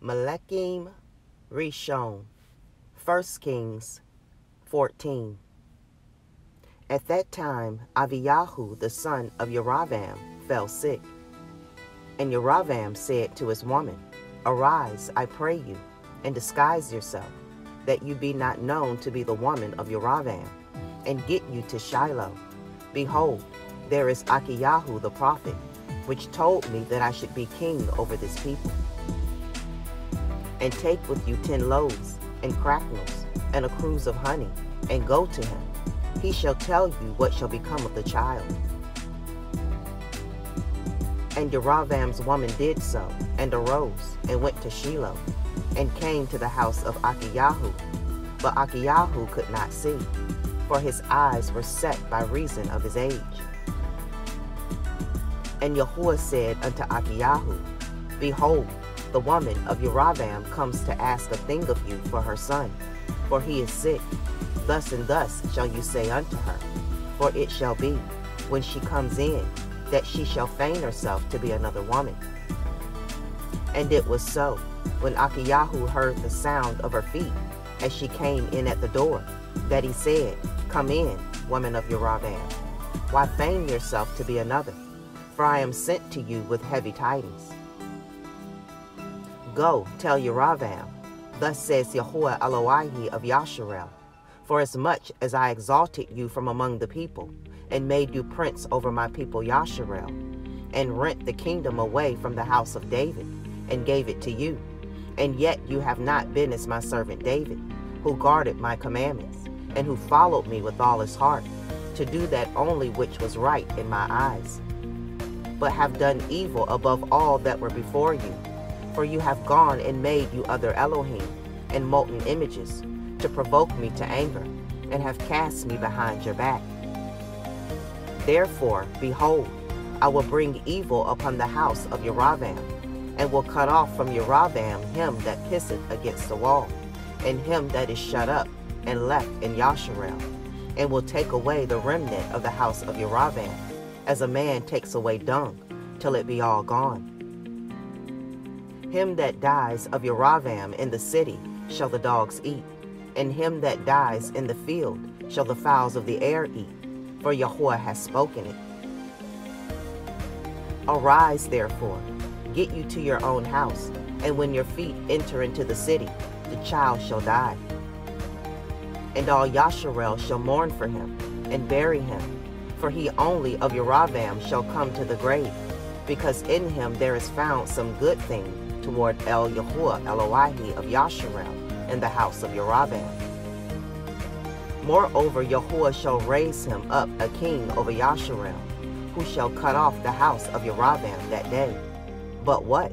Melekiym, Ri'Shon. 1 Kings 14. At that time, Ahijah, the son of Yeravam, fell sick. And Yeravam said to his woman, Arise, I pray you, and disguise yourself, that you be not known to be the woman of Yeravam, and get you to Shiloh. Behold, there is Ahijah the prophet, which told me that I should be king over this people. And take with you 10 loaves, and cracknels, and a cruse of honey, and go to him. He shall tell you what shall become of the child. And Yeravam's woman did so, and arose, and went to Shiloh, and came to the house of Ahijah. But Ahijah could not see, for his eyes were set by reason of his age. And Yahuwah said unto Ahijah, Behold, the woman of Yeravam comes to ask a thing of you for her son, for he is sick. Thus and thus shall you say unto her, for it shall be, when she comes in, that she shall feign herself to be another woman. And it was so, when Ahijah heard the sound of her feet, as she came in at the door, that he said, Come in, woman of Yeravam. Why feign yourself to be another? For I am sent to you with heavy tidings. Go, tell Yeravam, thus says Yahuwah Elohai of Yasharel, for as much as I exalted you from among the people, and made you prince over my people Yasharel, and rent the kingdom away from the house of David, and gave it to you, and yet you have not been as my servant David, who guarded my commandments, and who followed me with all his heart, to do that only which was right in my eyes, but have done evil above all that were before you. For you have gone and made you other Elohim, and molten images, to provoke me to anger, and have cast me behind your back. Therefore, behold, I will bring evil upon the house of Yeravam, and will cut off from Yeravam him that pisseth against the wall, and him that is shut up and left in Yasharel, and will take away the remnant of the house of Yeravam, as a man takes away dung, till it be all gone. Him that dies of Yeravam in the city shall the dogs eat, and him that dies in the field shall the fowls of the air eat, for Yahuwah has spoken it. Arise, therefore, get you to your own house, and when your feet enter into the city, the child shall die. And all Yasharel shall mourn for him, and bury him, for he only of Yeravam shall come to the grave, because in him there is found some good thing toward Yahuwah Elohai of Yasharel in the house of Yeravam. Moreover, Yahuwah shall raise him up a king over Yasharel, who shall cut off the house of Yeravam that day. But what?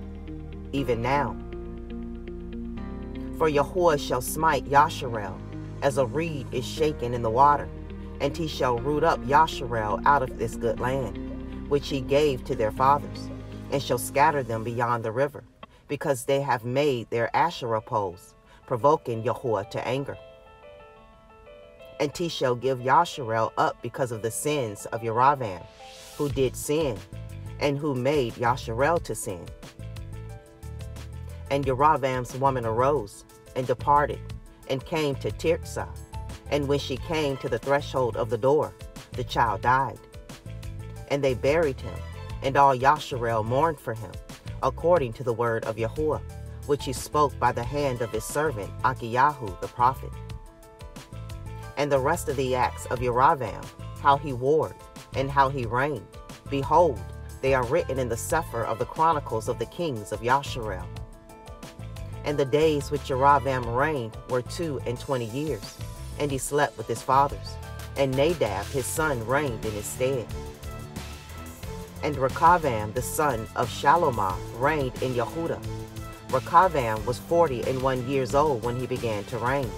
Even now. For Yahuwah shall smite Yasharel, as a reed is shaken in the water, and he shall root up Yasharel out of this good land, which he gave to their fathers, and shall scatter them beyond the river, because they have made their Asherah poles, provoking Yahuwah to anger. And he shall give Yasharel up because of the sins of Yeravam, who did sin, and who made Yasharel to sin. And Yeravam's woman arose, and departed, and came to Tirzah. And when she came to the threshold of the door, the child died. And they buried him, and all Yasharel mourned for him, according to the word of Yahuwah, which he spoke by the hand of his servant Ahijah the prophet. And the rest of the acts of Yeravam, how he warred, and how he reigned, behold, they are written in the CEPHER of the chronicles of the kings of Yasharel. And the days which Yeravam reigned were 22 years, and he slept with his fathers, and Nadab his son reigned in his stead. And Rechavam the son of Shalomah reigned in Yehudah. Rechavam was 41 years old when he began to reign,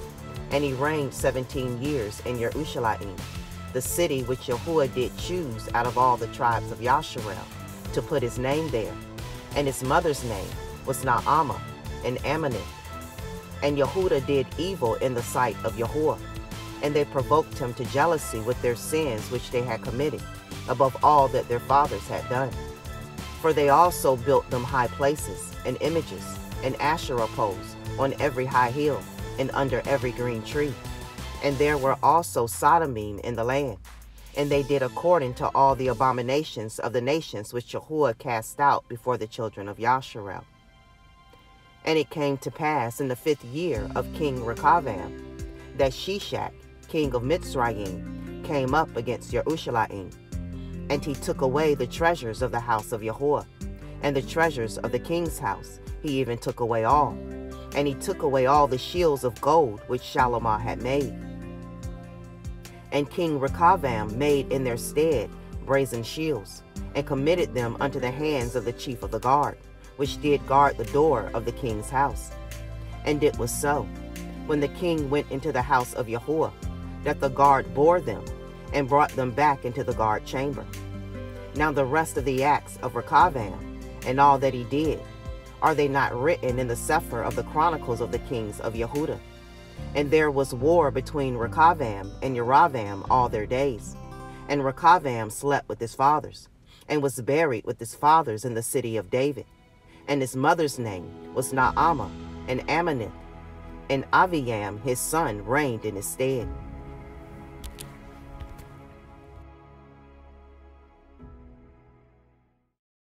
and he reigned 17 years in Yerushalayim, the city which Yahuwah did choose out of all the tribes of Yasharel, to put his name there. And his mother's name was Naamah, an Ammonite. And Yehudah did evil in the sight of Yahuwah, and they provoked him to jealousy with their sins which they had committed, above all that their fathers had done. For they also built them high places and images, and Asherah poles on every high hill and under every green tree. And there were also Sodomim in the land. And they did according to all the abominations of the nations which Yahuwah cast out before the children of Yasharel. And it came to pass in the 5th year of King Rechavam that Shishak, king of Mitzrayim, came up against Yerushalayim. And he took away the treasures of the house of Yahuwah, and the treasures of the king's house he even took away all. And he took away all the shields of gold which Shalomah had made. And King Rechavam made in their stead brazen shields, and committed them unto the hands of the chief of the guard, which did guard the door of the king's house. And it was so, when the king went into the house of Yahuwah, that the guard bore them, and brought them back into the guard chamber. Now the rest of the acts of Rechavam, and all that he did, are they not written in the CEPHER of the chronicles of the kings of Yehudah? And there was war between Rechavam and Yeravam all their days. And Rechavam slept with his fathers, and was buried with his fathers in the city of David. And his mother's name was Naamah, an Ammonite, and Aviam his son reigned in his stead.